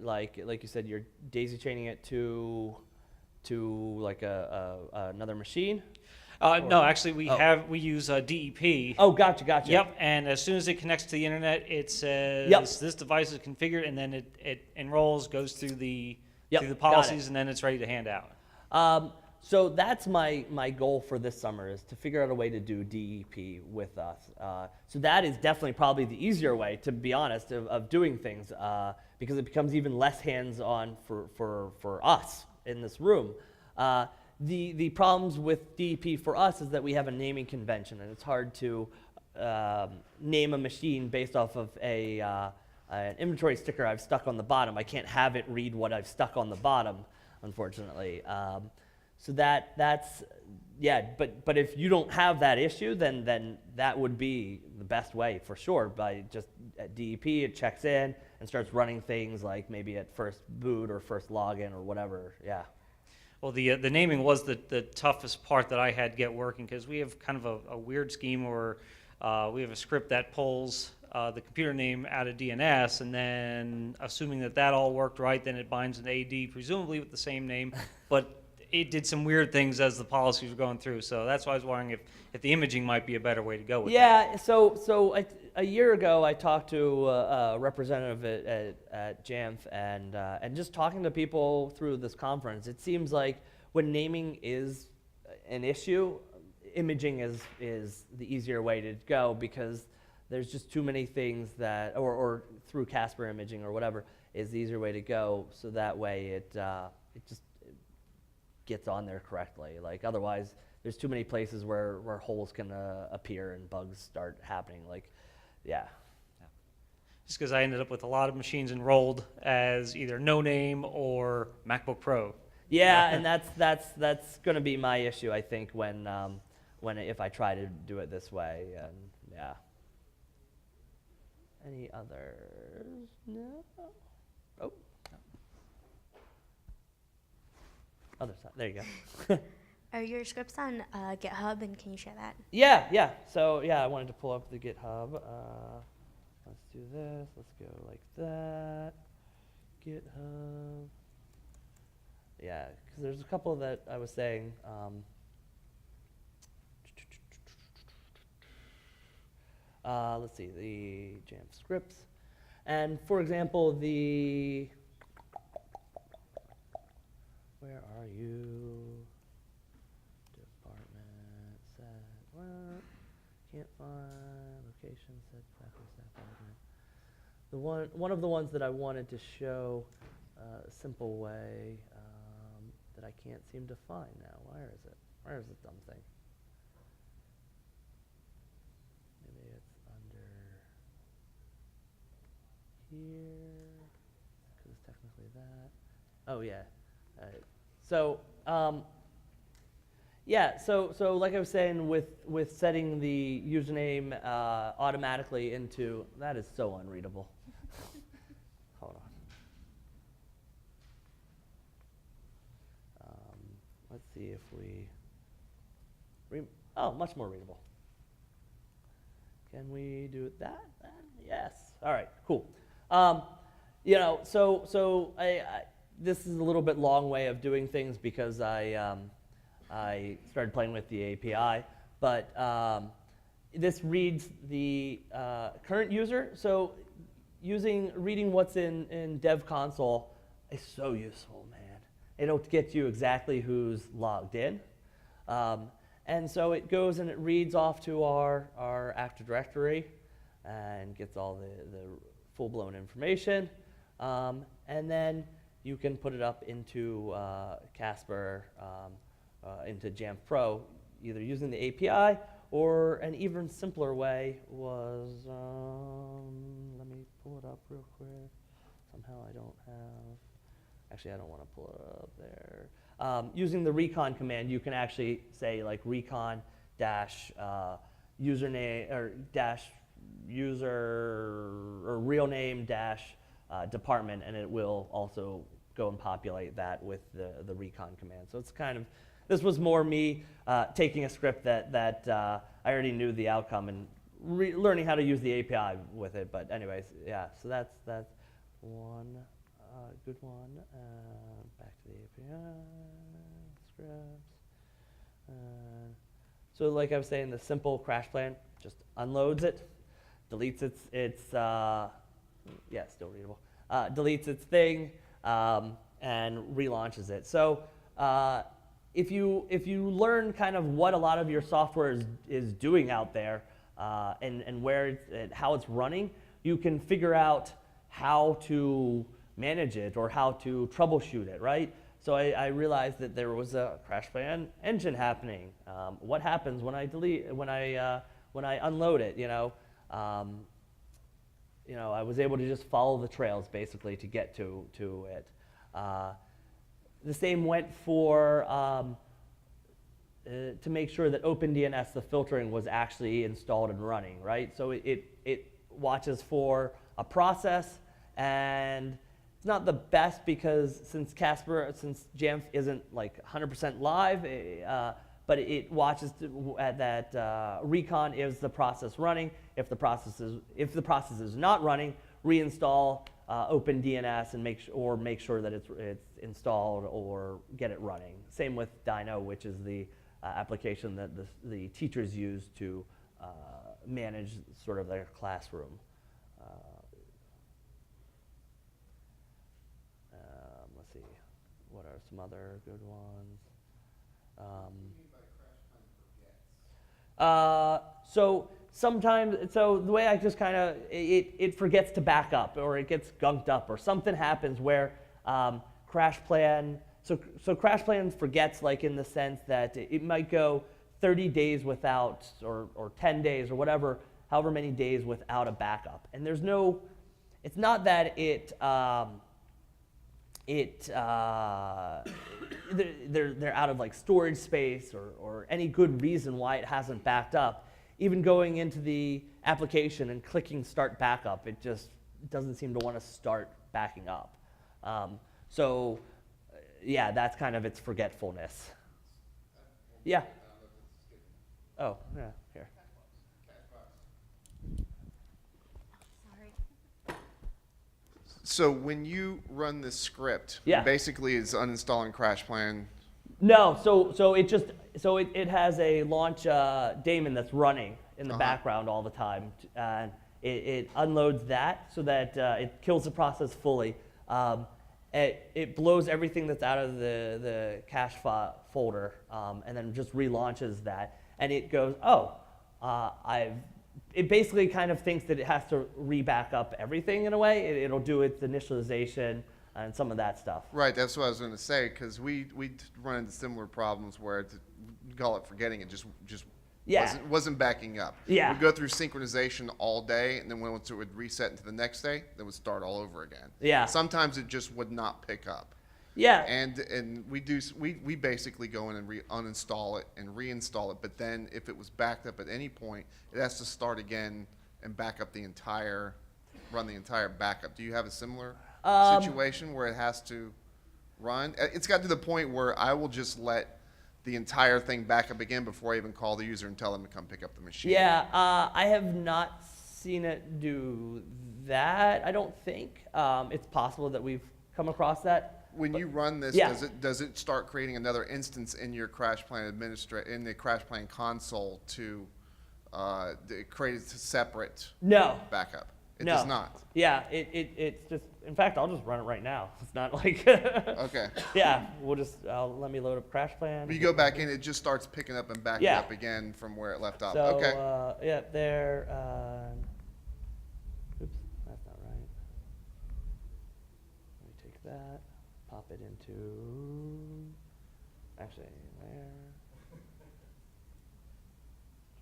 like you said, you're daisy chaining it to like another machine. No, actually, we use DEP. Oh, gotcha. Yep, and as soon as it connects to the internet, it says this device is configured, and then it enrolls, goes through the policies, and then it's ready to hand out. So that's my goal for this summer, is to figure out a way to do DEP with us. So that is definitely probably the easier way, to be honest, of doing things, because it becomes even less hands-on for us in this room. The problems with DEP for us is that we have a naming convention, and it's hard to name a machine based off of an inventory sticker I've stuck on the bottom. I can't have it read what I've stuck on the bottom, unfortunately. So that's but if you don't have that issue, then that would be the best way for sure. By just at DEP, it checks in and starts running things like maybe at first boot or first login or whatever. Yeah. Well, the naming was the toughest part that I had to get working, because we have kind of a weird scheme where we have a script that pulls the computer name out of DNS, and then assuming that all worked right, then it binds an AD, presumably with the same name, but it did some weird things as the policies were going through. So that's why I was wondering if the imaging might be a better way to go with that. Yeah, so a year ago I talked to a representative at Jamf, and just talking to people through this conference, it seems like when naming is an issue, imaging is the easier way to go, because there's just too many things that, or through Casper imaging or whatever is the easier way to go, so that way it just gets on there correctly. Like otherwise, there's too many places where holes can appear and bugs start happening. Like, yeah. Just because I ended up with a lot of machines enrolled as either no name or MacBook Pro. Yeah, and that's going to be my issue, I think, when if I try to do it this way. And yeah. Any others? No. Oh. Other side. There you go. Are your scripts on GitHub, and can you share that? Yeah. So yeah, I wanted to pull up the GitHub. Let's do this. Let's go like that. GitHub. Yeah, because there's a couple that I was saying. Let's see, the Jamf scripts. And for example, where are you? Department, set, what? Can't find, location, set, faculty, staff, admin. One of the ones that I wanted to show a simple way that I can't seem to find now. Where is it? Where is this dumb thing? Maybe it's under here, because it's technically that. Oh yeah. All right. So yeah. So like I was saying, with setting the username automatically into, that is so unreadable. Hold on. Let's see if we. Oh, much more readable. Can we do it that? Yes. All right. Cool. So I this is a little bit long way of doing things, because I started playing with the API, but this reads the current user. So reading what's in Dev Console is so useful, man. It'll get you exactly who's logged in. And so it goes and it reads off to our Active Directory and gets all the full-blown information. And then you can put it up into Casper, into Jamf Pro, either using the API, or an even simpler way was, let me pull it up real quick. Somehow I don't have, actually I don't want to pull it up there. Using the recon command, you can actually say like recon dash username or dash user or real name dash department, and it will also go and populate that with the recon command. So it's kind of, this was more me taking a script that I already knew the outcome and learning how to use the API with it. But anyways, yeah, so that's one good one. Back to the API, scripts. So like I was saying, the simple crash plan just unloads it, deletes its yeah, still readable, deletes its thing, and relaunches it. So if you learn kind of what a lot of your software is doing out there, and where how it's running, you can figure out how to manage it or how to troubleshoot it, right? So I realized that there was a crash plan engine happening. What happens when I unload it? I was able to just follow the trails basically to get to it. The same went for to make sure that OpenDNS, the filtering, was actually installed and running, right? So it watches for a process, and it's not the best because since Jamf isn't like 100% live, but it watches at that recon, is the process running. If the process is not running, reinstall OpenDNS and make sure that it's installed or get it running. Same with Dino, which is the application that the teachers use to manage sort of their classroom. Let's see, what are some other good ones? So sometimes, so the way I just kind of, it forgets to back up, or it gets gunked up, or something happens where CrashPlan, so CrashPlan forgets, like, in the sense that it might go 30 days without, or 10 days, or whatever, however many days without a backup. And there's no, it's not that they're out of, like, storage space or any good reason why it hasn't backed up. Even going into the application and clicking start backup, it just doesn't seem to want to start backing up. So yeah, that's kind of its forgetfulness. Yeah. Oh, yeah, here. Sorry. So when you run this script, Yeah. basically it's uninstalling CrashPlan. No, so it has a launch daemon that's running in the background all the time, and it unloads that so that it kills the process fully. It blows everything that's out of the cache folder, and then just relaunches that, and it goes, it basically kind of thinks that it has to re-back up everything in a way. It'll do its initialization and some of that stuff. Right, that's what I was going to say, because we run into similar problems where we call it forgetting, it just Yeah. wasn't backing up. Yeah. We'd go through synchronization all day, and then once it would reset into the next day, then it would start all over again. Yeah. Sometimes it just would not pick up. Yeah. And we basically go in and uninstall it and reinstall it, but then if it was backed up at any point, it has to start again and back up run the entire backup. Do you have a similar situation where it has to run? It's got to the point where I will just let the entire thing back up again before I even call the user and tell them to come pick up the machine. Yeah, I have not seen it do that, I don't think. It's possible that we've come across that. When you run this, Yeah. does it start creating another instance in your CrashPlan in the CrashPlan console to create a separate No. backup? It No. does not. Yeah, it's just, in fact, I'll just run it right now. It's not like, Okay. yeah, let me load up CrashPlan. When you go back in, it just starts picking up and backing Yeah. up again from where it left off. So, Okay. yeah, there, oops, that's not right. Let me take that, pop it into, actually, there,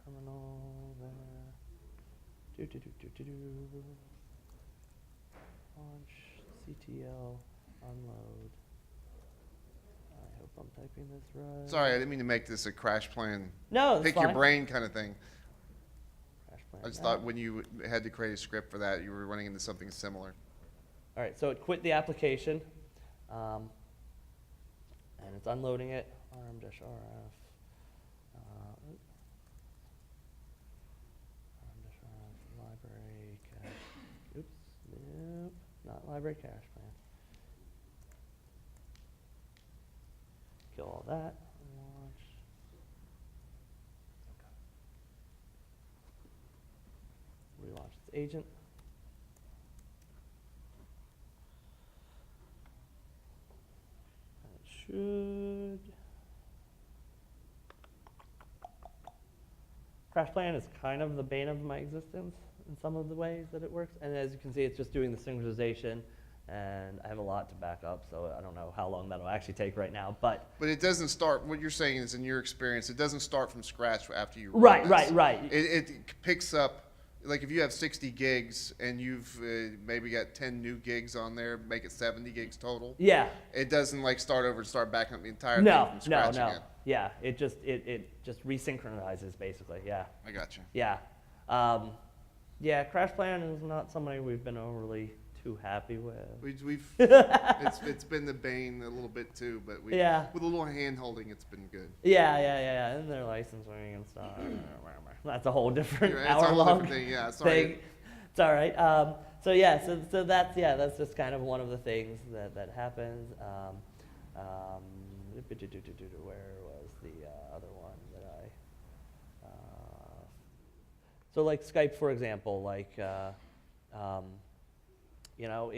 terminal, there, launch, CTL, unload. I hope I'm typing this right. Sorry, I didn't mean to make this a CrashPlan No, that's pick fine. your brain kind of thing. CrashPlan I just now. thought when you had to create a script for that, you were running into something similar. All right, so it quit the application, and it's unloading it. RM-RF. RM-RF library cache. Oops, nope, not library cache plan. Kill all that. Launch. Relaunch its agent. Should. CrashPlan is kind of the bane of my existence in some of the ways that it works. And as you can see, it's just doing the synchronization, and I have a lot to back up, so I don't know how long that'll actually take right now. But But it doesn't start, what you're saying is in your experience, it doesn't start from scratch after you run right, this. right. It picks up, like if you have 60 gigs and you've maybe got 10 new gigs on there, make it 70 gigs total. Yeah. It doesn't like start over and start backing up the entire No, thing from scratch no. again. Yeah, it just resynchronizes basically. Yeah. I got you. Yeah. Yeah, CrashPlan is not somebody we've been overly too happy with. It's been the bane a little bit too, but Yeah. with a little hand holding, it's been good. Yeah. And their licensing and stuff. That's a whole different It's a whole hour-long different thing. Yeah, sorry. thing. It's all right. So yeah, so that's just kind of one of the things that happens. Where was the other one that I? So like Skype, for example, like you know,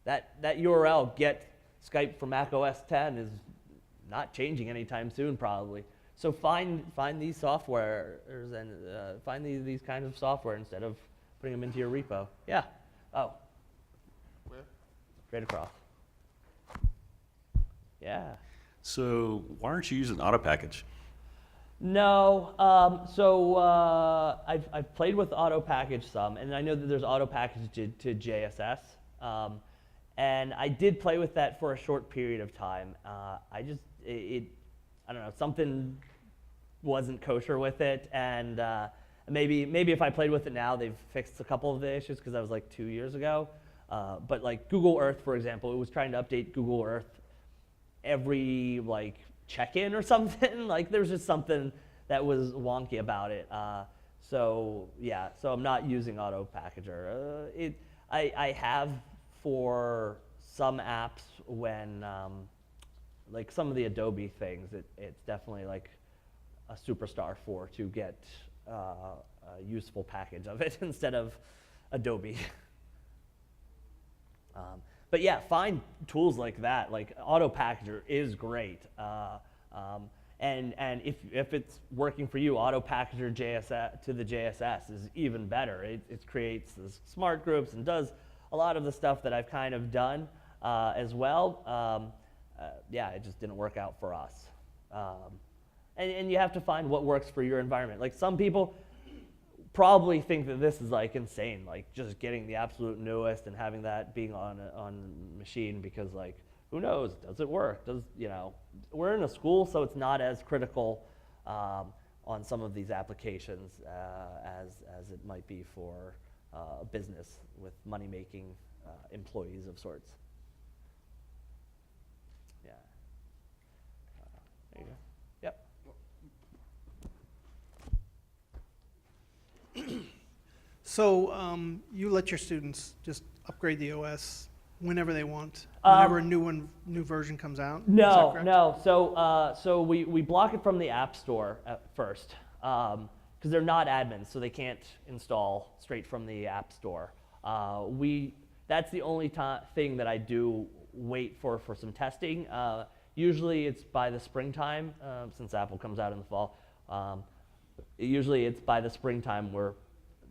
that URL get Skype from Mac OS 10 is not changing anytime soon, probably. So find these softwares and find these kinds of software instead of putting them into your repo. Yeah. Oh. Where? Straight across. Yeah. So why aren't you using auto package? No. I've played with auto package some, and I know that there's auto package to JSS. And I did play with that for a short period of time. I don't know, something wasn't kosher with it, and maybe if I played with it now, they've fixed a couple of the issues because that was like 2 years ago. But like Google Earth, for example, it was trying to update Google Earth every like check-in or something. Like there was just something that was wonky about it. So I'm not using auto packager. I have for some apps when like some of the Adobe things, it's definitely like a superstar to get a useful package of it instead of Adobe. But yeah, find tools like that. Like Auto Packager is great. And if it's working for you, Auto Packager JSS to the JSS is even better. It creates the smart groups and does a lot of the stuff that I've kind of done as well. It just didn't work out for us. And you have to find what works for your environment. Like some people probably think that this is like insane, like just getting the absolute newest and having that being on a machine, because like who knows, does it work? We're in a school, so it's not as critical on some of these applications as it might be for a business with money-making employees of sorts. Yeah. There you go. Yep. So you let your students just upgrade the OS whenever they want, whenever a new version comes out? Is that No, correct? no. So we block it from the App Store at first because they're not admins, so they can't install straight from the App Store. That's the only thing that I do wait for some testing. Usually it's by the springtime, since Apple comes out in the fall. Usually it's by the springtime we're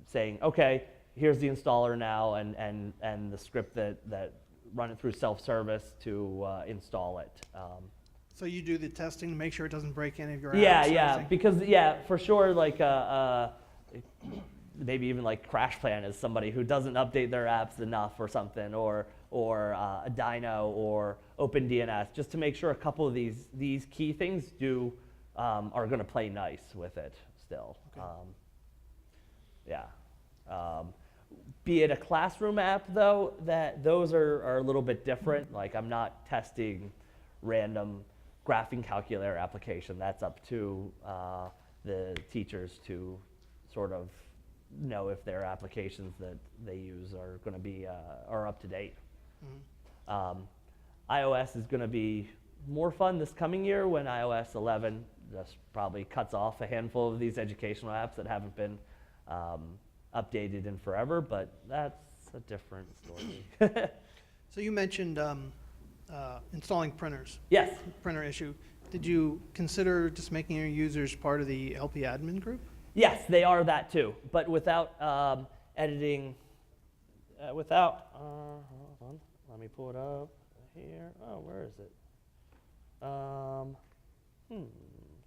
saying, okay, here's the installer now and the script that run it through self-service to install it. So you do the testing to make sure it doesn't break any of your apps? Yeah, because for sure, like maybe even like CrashPlan is somebody who doesn't update their apps enough or something, or a Dino or OpenDNS, just to make sure a couple of these key things are going to play nice with it still. Okay. Be it a classroom app though, those are a little bit different. Like I'm not testing random graphing calculator application. That's up to the teachers to sort of know if their applications that they use are going to be are up to date. Mhm. iOS is going to be more fun this coming year when iOS 11 just probably cuts off a handful of these educational apps that haven't been updated in forever, but that's a different story. So you mentioned installing printers, Yes. printer issue. Did you consider just making your users part of the LP admin group? Yes, they are that too, but without editing, hold on, let me pull it up here. Oh, where is it?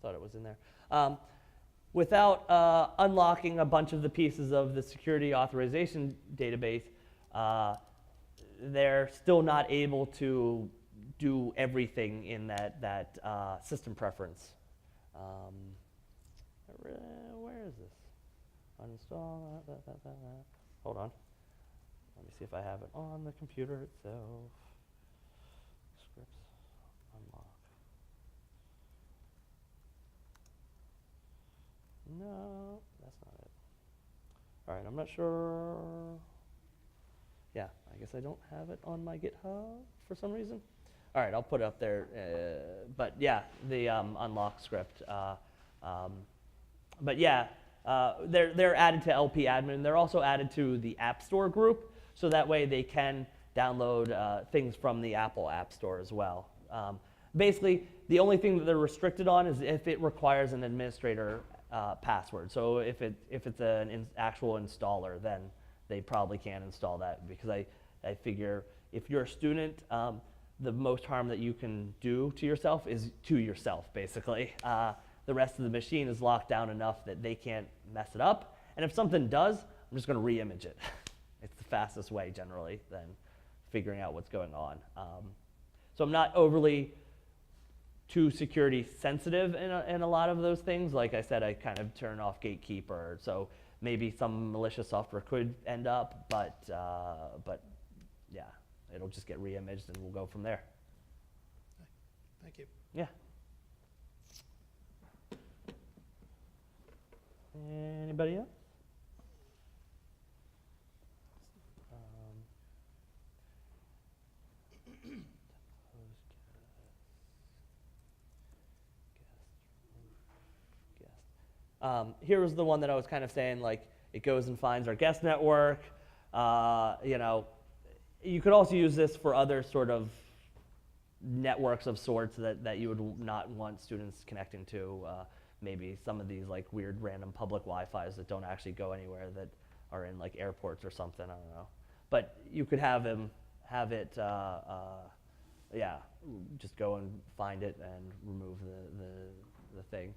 Thought it was in there. Without unlocking a bunch of the pieces of the security authorization database, they're still not able to do everything in that system preference. Where is this? Uninstall. Hold on. Let me see if I have it on the computer itself. Scripts. Unlock. No, that's not it. All right, I'm not sure. Yeah, I guess I don't have it on my GitHub for some reason. All right, I'll put it up there. But yeah, the unlock script. But yeah, they're added to LP admin. They're also added to the App Store group, so that way they can download things from the Apple App Store as well. Basically, The only thing that they're restricted on is if it requires an administrator password. So if it's an actual installer, then they probably can't install that, because I figure if you're a student, the most harm that you can do to yourself is to yourself, basically. The rest of the machine is locked down enough that they can't mess it up. And if something does, I'm just going to re-image it. It's the fastest way, generally, than figuring out what's going on. So I'm not overly too security sensitive in a lot of those things. Like I said, I kind of turn off Gatekeeper, so maybe some malicious software could end up, but yeah, it'll just get re-imaged and we'll go from there. Thank you. Yeah. Anybody else? Here was the one that I was kind of saying, like, it goes and finds our guest network. You know, you could also use this for other sort of networks of sorts that you would not want students connecting to. Maybe some of these like weird random public Wi-Fis that don't actually go anywhere, that are in like airports or something, I don't know. But you could have it, yeah, just go and find it and remove the thing.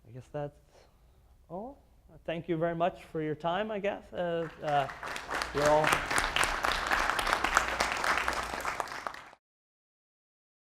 I guess that's all. Thank you very much for your time, I guess. You're all